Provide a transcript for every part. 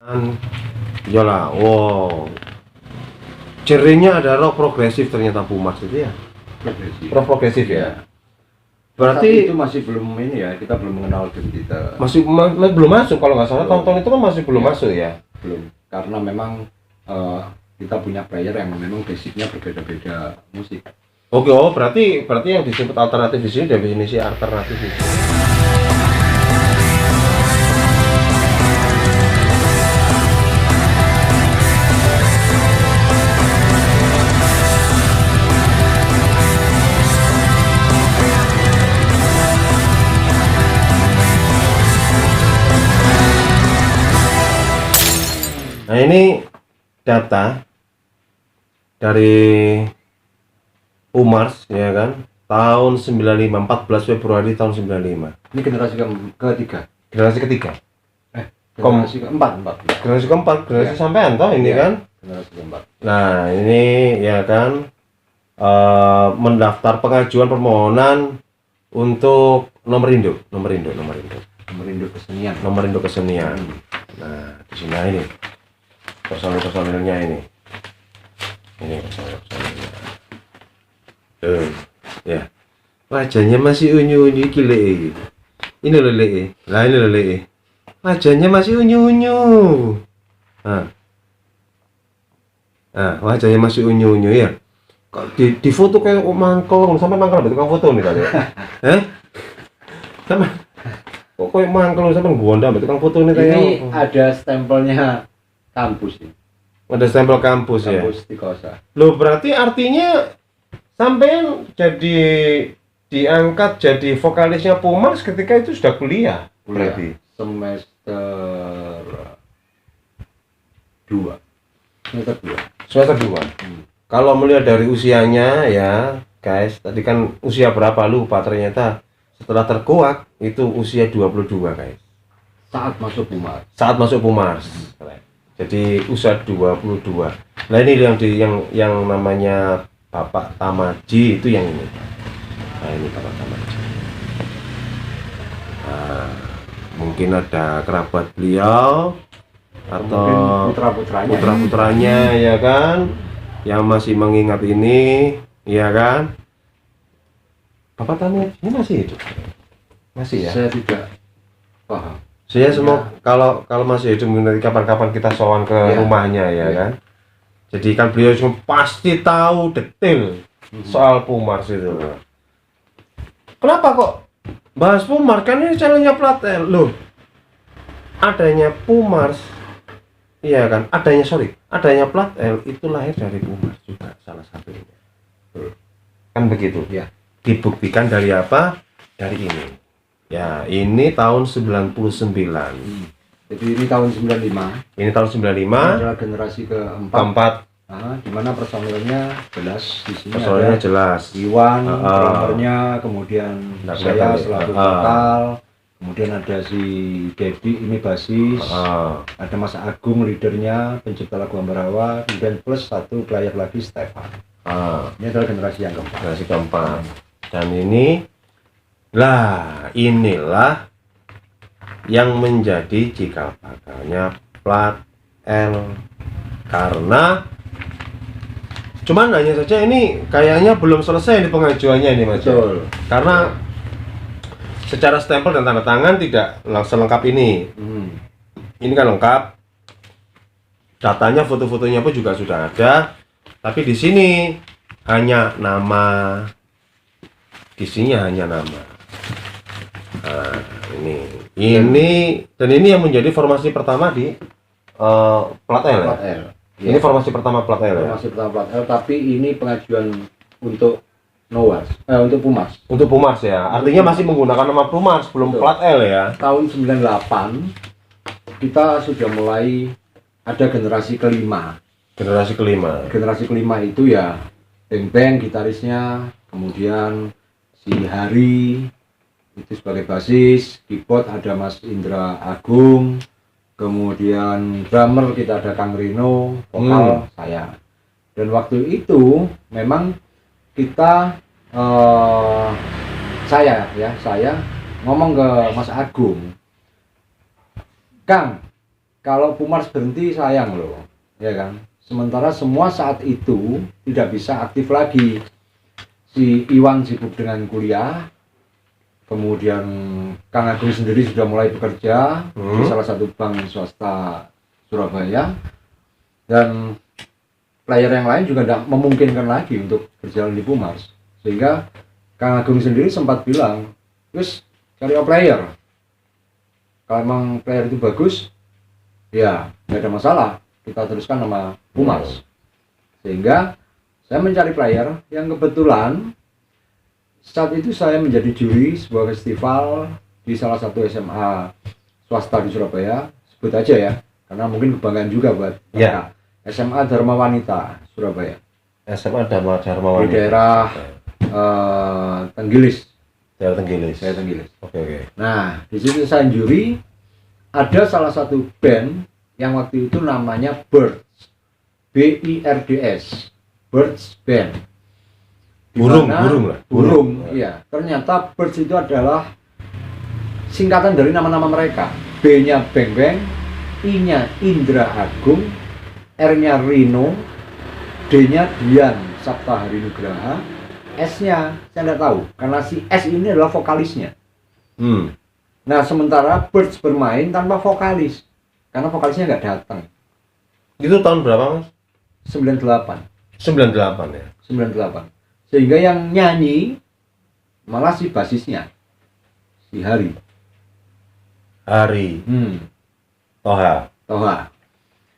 Iyalah, wow. Genrenya ada rock progresif ternyata Pumas itu ya. Progresif. Rock progresif ya. Ya. Berarti Saat itu masih belum ini ya, kita belum mengenal band kita. belum masuk kalau nggak salah, Belum. tahun-tahun itu kan masih belum Ya. masuk ya. Belum. Karena memang kita punya player yang memang basicnya berbeda-beda musik. Oke, oh berarti yang disebut alternatif di sini definisi alternatif di sini. Nah ini data dari Umars ya kan, tahun 95, 14 Februari tahun 95. Ini generasi ketiga. Generasi ketiga, Generasi keempat. generasi keempat, generasi Ya. sampean toh ini Ya. kan. Generasi keempat. Nah ini ya kan, mendaftar pengajuan permohonan untuk nomor induk kesenian. Nah di sini ini personilnya ini personilnya. Ya wajahnya masih unyu-unyu gile. Ini loh le. Lah ini loh le. Wajahnya masih unyu-unyu. Nah, wajahnya masih unyu-unyu ya. Kok di foto kayak mangkel, sampai mangkel betul kan foto nih tadi. Sama kok kayak mangkel sampai gonda betul kan foto nih kayak. Ini ada stempelnya kampus ini. Ada stempel kampus ya. Kampus di Kosa. Loh berarti artinya sampai jadi diangkat jadi vokalisnya Pumas ketika itu sudah kuliah. Berarti Semester 2. semester 2. Kalau melihat dari usianya ya guys, tadi kan usia berapa lupa, ternyata setelah terkuak itu usia 22 guys. Saat masuk Pumas. Saat masuk Pumas. Jadi usia 22. Nah ini yang namanya Bapak Tamaji itu yang ini. Nah ini Bapak Tamaji. Nah, mungkin ada kerabat beliau atau putra-putranya ya kan, yang masih mengingat ini ya kan. Bapak Tamaji ini masih hidup? Masih ya? Saya tidak paham. Saya semua kalau masih hidup nanti kapan-kapan kita sowan ke rumahnya ya kan. Jadi kan beliau cuma pasti tahu detail soal Pumas itu. Kenapa kok bahas Pumas? Kan ini channelnya Plat L loh. Adanya Pumas, iya kan? Adanya Plat L itu lahir dari Pumas juga salah satunya. Kan begitu? Ya. Dibuktikan dari apa? Dari ini. Ya, ini tahun 99. Jadi ini tahun 95. Ini tahun 95. Ini adalah generasi keempat. Di mana personilnya jelas di sini Personilnya ada jelas. Iwan, drummernya, kemudian saya selaku vokal, kemudian ada si Dedi ini basis, ada Mas Agung leadernya, pencipta lagu Ambarawa, kemudian plus satu player lagi Stefan. Ini adalah generasi yang keempat. Generasi keempat. Dan inilah yang menjadi cikal bakalnya Plat L, karena cuman hanya saja ini kayaknya belum selesai di pengajuannya ini Mas. Betul. Karena secara stempel dan tanda tangan tidak selengkap ini. Ini kan lengkap, datanya, foto-fotonya pun juga sudah ada, tapi di sini hanya nama. Di sini hanya nama. Nah, ini dan ini yang menjadi formasi pertama di Plat L. Plat L. Ini formasi pertama Plat L. Formasi pertama Plat L, tapi ini pengajuan untuk untuk Pumas. Untuk Pumas ya. Artinya masih menggunakan nama Pumas, belum Betul. Plat L ya. Tahun 98 kita sudah mulai ada generasi kelima. Generasi kelima. Generasi kelima itu ya Beng Beng gitarisnya, kemudian si Hari itu sebagai basis, keyboard ada Mas Indra Agung, kemudian drummer kita ada Kang Rino, vokal saya. Dan waktu itu memang kita saya ngomong ke Mas Agung, Kang kalau Pumars berhenti sayang loh, ya kan. Sementara semua saat itu tidak bisa aktif lagi. Si Iwan sibuk dengan kuliah, kemudian Kang Agung sendiri sudah mulai bekerja di salah satu bank swasta Surabaya, dan player yang lain juga tidak memungkinkan lagi untuk berjalan di Pumars, sehingga Kang Agung sendiri sempat bilang, terus cari player, kalau emang player itu bagus ya nggak ada masalah, kita teruskan nama Pumars. Sehingga saya mencari player yang kebetulan saat itu saya menjadi juri sebuah festival di salah satu SMA swasta di Surabaya, sebut aja ya, karena mungkin kebanggaan juga buat Ya. SMA Dharma Wanita Surabaya. SMA Dharma Di daerah Tenggilis. Daerah Tenggilis. Saya Tenggilis. Oke. Nah, di situ saya juri, ada salah satu band yang waktu itu namanya Birds, BIRDS, Birds Band. Burung, iya. Ternyata Birds itu adalah singkatan dari nama-nama mereka. B-nya Beng Beng, I-nya Indra Agung, R-nya Rino, D-nya Dian Saptahari Nugraha, S-nya saya tidak tahu, karena si S ini adalah vokalisnya. Nah, sementara Birds bermain tanpa vokalis, karena vokalisnya nggak datang. Itu tahun berapa, Mas? 98. 98 ya. 98. Sehingga yang nyanyi malah si basisnya, si Hari. Toha.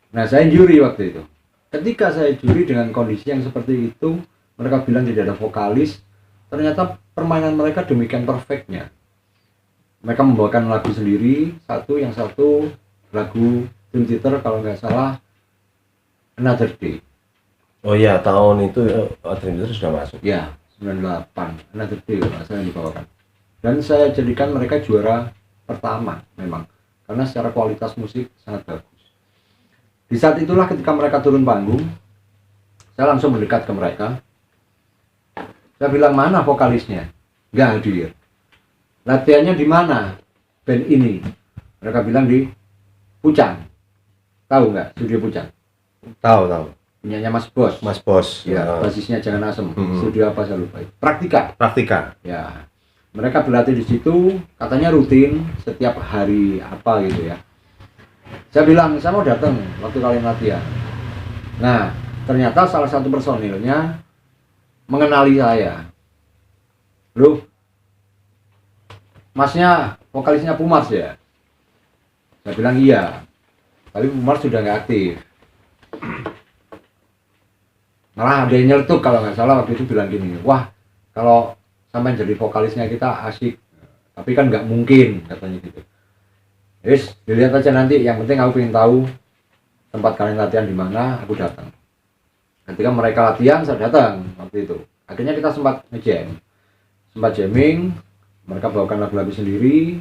Nah, saya juri waktu itu. Ketika saya juri dengan kondisi yang seperti itu, mereka bilang tidak ada vokalis. Ternyata permainan mereka demikian perfectnya. Mereka membawakan lagu sendiri, yang satu lagu Dream Theater kalau nggak salah, Another Day. Oh iya, tahun itu Dream Theater sudah masuk. Ya, 98, Another Day kalau nggak salah yang dibawakan. Dan saya jadikan mereka juara pertama memang, karena secara kualitas musik sangat bagus. Di saat itulah ketika mereka turun panggung, saya langsung mendekat ke mereka. Saya bilang, mana vokalisnya? Nggak hadir. Latihannya di mana band ini? Mereka bilang di Pucang. Tahu nggak studio Pucang? Tahu. Punyanya Mas Bos. Mas Bos. Ya, basisnya Jangan Asem. Studio apa saya lupa. Praktika. Ya. Mereka berlatih di situ, katanya rutin setiap hari apa gitu ya. Saya bilang, saya mau datang waktu kalian latihan. Nah, ternyata salah satu personilnya mengenali saya. Loh, Masnya vokalisnya Pumars ya? Saya bilang iya, tapi Pumars sudah nggak aktif. Malah ada yang nyeletuk kalau nggak salah waktu itu bilang gini, wah kalau sampai jadi vokalisnya kita asik, tapi kan nggak mungkin katanya gitu. Yes, dilihat aja nanti, yang penting aku pengen tahu tempat kalian latihan di mana, aku datang. Ketika mereka latihan, saya datang waktu itu. Akhirnya kita sempat jamming, mereka bawakan lagu-lagu sendiri.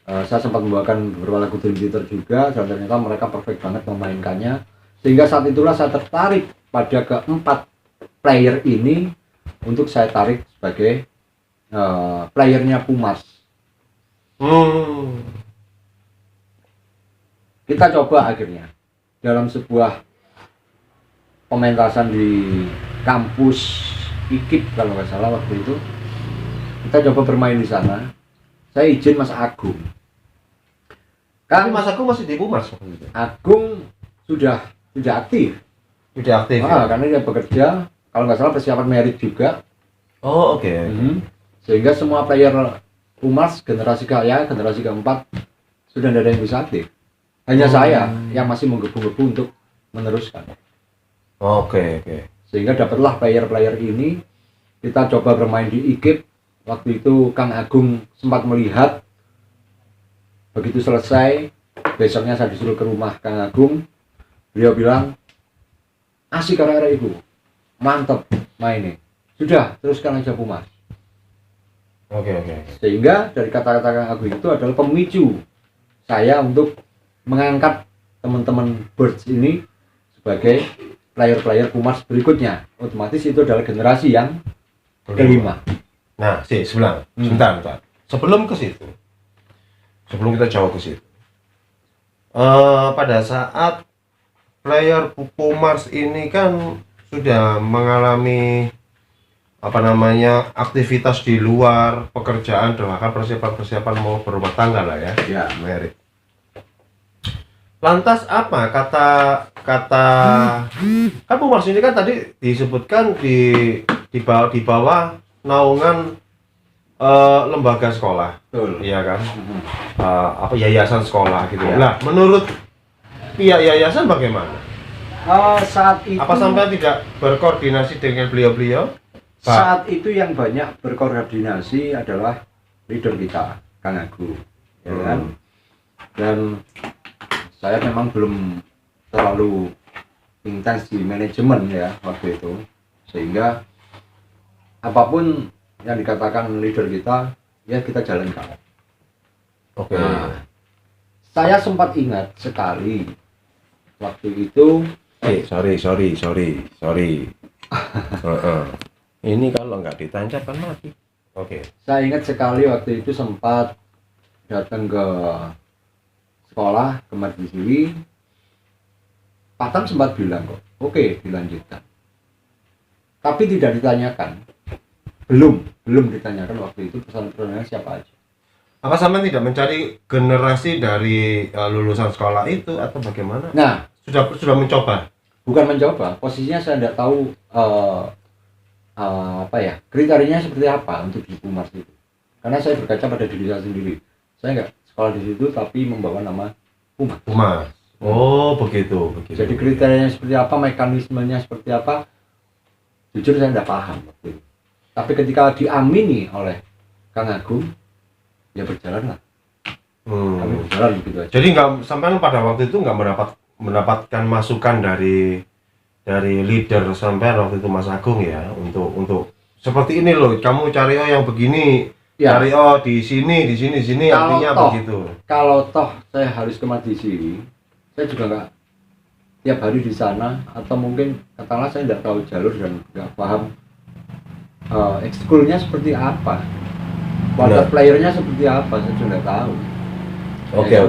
Saya sempat membawakan beberapa lagu Dream Theater juga, dan ternyata mereka perfect banget memainkannya. Sehingga saat itulah saya tertarik pada keempat player ini untuk saya tarik sebagai playernya Pumars. Kita coba akhirnya dalam sebuah pementasan di kampus IKIP kalau nggak salah waktu itu, kita coba bermain di sana. Saya izin Mas Agung. Tapi Mas Agung masih di Pumars. Agung sudah aktif. Sudah aktif. Karena dia bekerja, kalau nggak salah persiapan merit juga. Oh, oke. Sehingga semua player Pumars generasi keempat sudah tidak ada yang bisa aktif. Hanya saya yang masih menggebu-gebu untuk meneruskan. Oke. Sehingga dapatlah player-player ini. Kita coba bermain di IKIP. Waktu itu Kang Agung sempat melihat. Begitu selesai, besoknya saya disuruh ke rumah Kang Agung. Beliau bilang, asik karya-karya itu, mantep mainnya. Sudah, teruskan aja Pumars. Oke. Sehingga dari kata-kata Kang Agung itu adalah pemicu saya untuk mengangkat teman-teman Birds ini sebagai player-player Pumars berikutnya. Otomatis itu adalah generasi yang kelima. Nah, sebentar. Sebelum kita jauh ke situ, pada saat player Pupumars ini kan sudah mengalami apa namanya aktivitas di luar pekerjaan dan bahkan persiapan mau berumah tangga lah ya, Ya. merit. Lantas apa kata kan Pumars ini kan tadi disebutkan di bawah naungan lembaga sekolah, Betul. iya kan? Mhm. Apa yayasan sekolah gitu. Ya. Nah, menurut pihak yayasan bagaimana? Saat itu Apa sampai tidak berkoordinasi dengan beliau-beliau? Pak? saat itu yang banyak berkoordinasi adalah leader kita, Kang Agung, ya kan? Dan saya memang belum terlalu intens di manajemen ya waktu itu, sehingga apapun yang dikatakan leader kita ya kita jalankan. Oke. Nah, saya sempat ingat sekali waktu itu Sorry. Heeh. Ini kalau nggak ditancap kan mati. Oke. saya ingat sekali waktu itu sempat datang ke sekolah ke Martisiwi. Pak Tam sempat bilang kok, oke dilanjutkan. Tapi tidak ditanyakan, belum ditanyakan waktu itu pesan-pesannya siapa aja. Apa sampai tidak mencari generasi dari lulusan sekolah itu atau bagaimana? Nah, Sudah mencoba. bukan mencoba, posisinya saya tidak tahu apa ya kriterianya seperti apa untuk di Pumars itu. Karena saya berkaca pada diri saya sendiri. Saya nggak sekolah di situ tapi membawa nama Pumars. Pumars. Oh, begitu. Jadi kriterianya seperti apa, mekanismenya seperti apa, jujur saya tidak paham waktu itu. Tapi ketika diamini oleh Kang Agung, ya berjalan lah. Kami berjalan begitu aja. Jadi nggak sampai pada waktu itu nggak mendapatkan masukan dari leader sampai waktu itu Mas Agung ya untuk seperti ini loh, kamu cari yang begini, Ya. cari di sini Kalau artinya toh- begitu. Kalau toh saya harus ke Martisiwi, saya juga nggak tiap hari di sana, atau mungkin katakanlah saya nggak tahu jalur dan nggak paham ekskulnya seperti apa, water Benar. playernya seperti apa, saya juga nggak tahu. Oke. Ya.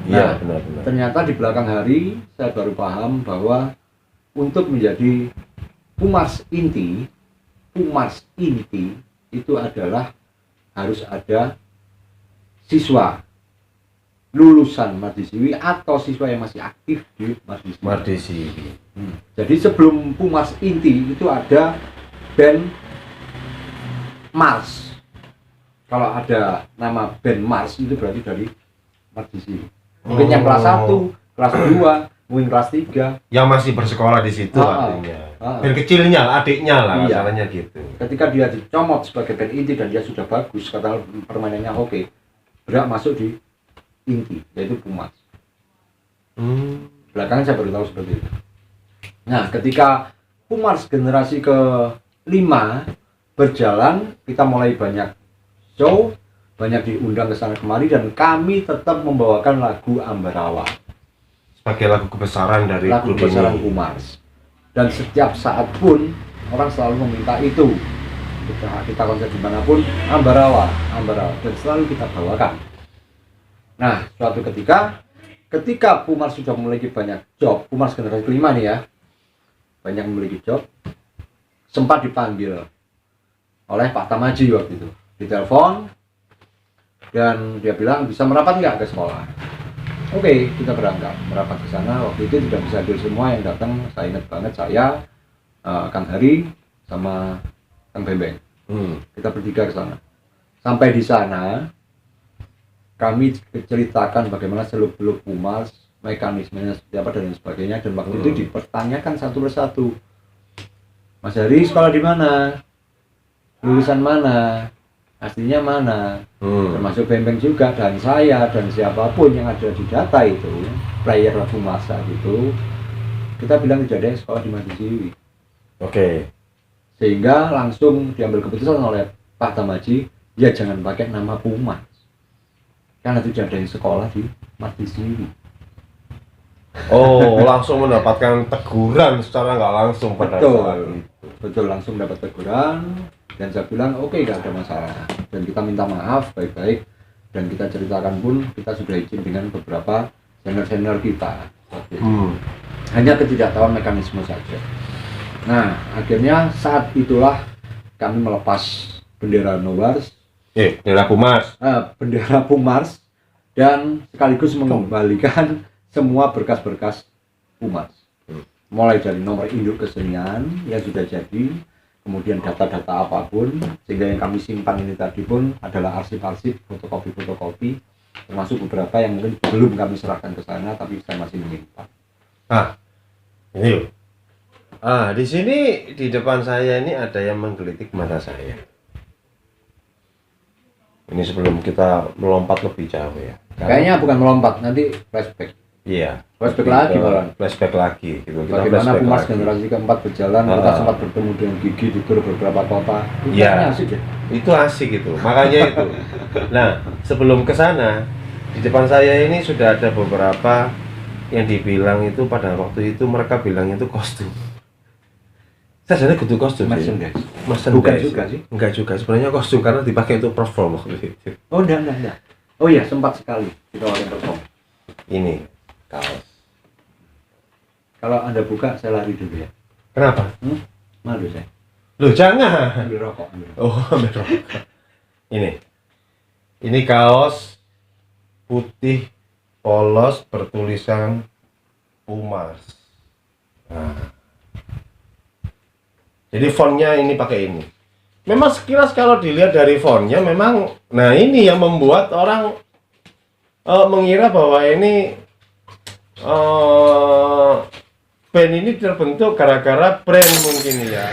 Iya, Nah, benar. Ternyata di belakang hari saya baru paham bahwa untuk menjadi Pumars inti itu adalah harus ada siswa lulusan Martisiwi atau siswa yang masih aktif di Martisiwi. Mardesi. Jadi sebelum Pumars inti itu ada band Mars. Kalau ada nama band Mars itu berarti dari Martisiwi. Mungkin yang kelas 1, kelas 2, mungkin kelas 3. Yang masih bersekolah di situ artinya. Band kecilnya, adiknya lah, Iya. masalahnya gitu. Ketika dia dicomot sebagai band inti dan dia sudah bagus, kata permainannya oke, berhak masuk di inti, yaitu Pumars. Belakangan saya baru tahu seperti itu. Nah, ketika Pumars generasi ke-5 berjalan, kita mulai banyak show, banyak diundang ke sana kemari, dan kami tetap membawakan lagu Ambarawa, Sebagai lagu kebesaran dari lagu grup besaran ini. Pumars. Dan setiap saat pun orang selalu meminta itu. Kita konser dimanapun, Ambarawa, dan selalu kita bawakan. Nah, suatu ketika Pumars sudah memiliki banyak job, Pumars generasi ke-5 nih ya, banyak memiliki job, sempat dipanggil oleh Pak Tamaji waktu itu, ditelepon, dan dia bilang bisa merapat nggak ke sekolah. Oke, kita berangkat merapat ke sana. Waktu itu tidak bisa hadir semua yang datang. Saya ingat banget, saya, Kang Hari, sama Kang Bembeng. Kita bertiga ke sana. Sampai di sana, kami ceritakan bagaimana seluk-beluk Pumars, mekanismenya seperti apa dan lain sebagainya. Dan waktu itu dipertanyakan satu persatu. Mas Hari sekolah di mana? Lulusan mana? Aslinya mana? Termasuk Bembeng juga, dan saya, dan siapapun yang ada di data itu, player Pumars saat itu, kita bilang tidak ada yang sekolah di Martisiwi. Oke. Sehingga langsung diambil keputusan oleh Pak Tamaji, ya jangan pakai nama Pumars, karena tidak ada yang sekolah di Martisiwi. Oh, langsung mendapatkan teguran secara nggak langsung pada saat itu. Betul, langsung dapat teguran. Dan saya bilang oke, nggak ada masalah, dan kita minta maaf baik-baik. dan kita ceritakan pun kita sudah izin dengan beberapa senior kita. Hanya ketidaktahuan mekanisme saja. Nah, akhirnya saat itulah kami melepas bendera Nowars, bendera Pumars, bendera Pumars, dan sekaligus mengembalikan semua berkas-berkas Pumars, mulai dari nomor induk kesenian yang sudah jadi, kemudian data-data apapun, sehingga yang kami simpan ini tadi pun adalah arsip-arsip, fotokopi-fotokopi, termasuk beberapa yang mungkin belum kami serahkan ke sana, tapi saya masih menyimpan. Ini loh. Di sini di depan saya ini ada yang menggelitik mata saya. Ini sebelum kita melompat lebih jauh ya. Kayaknya bukan melompat, nanti flashback. Iya. Flashback lagi malah. Flashback lagi gitu. Bagaimana Pumas generasi keempat berjalan, kita sempat bertemu dengan Gigi di tur beberapa kota. Iya. Asik ya. Itu asik itu. Makanya itu. Nah, sebelum ke sana, di depan saya ini sudah ada beberapa yang dibilang itu pada waktu itu mereka bilang itu kostum. Saya jadi kudu kostum. Merchandise. Bukan juga sih. Enggak juga, sebenarnya kostum karena dipakai untuk perform waktu itu. Oh, enggak. Oh iya, sempat sekali kita orang perform. Ini kaos. Kalau Anda buka, saya lari dulu ya. Kenapa? Malu saya. Loh, jangan. Ambil rokok. Oh, ambil rokok. Ini kaos putih polos bertulisan Pumars. Nah. Jadi fontnya ini pakai ini. Memang sekilas kalau dilihat dari fontnya memang, nah ini yang membuat orang mengira bahwa ini band ini terbentuk gara-gara brand mungkin ya.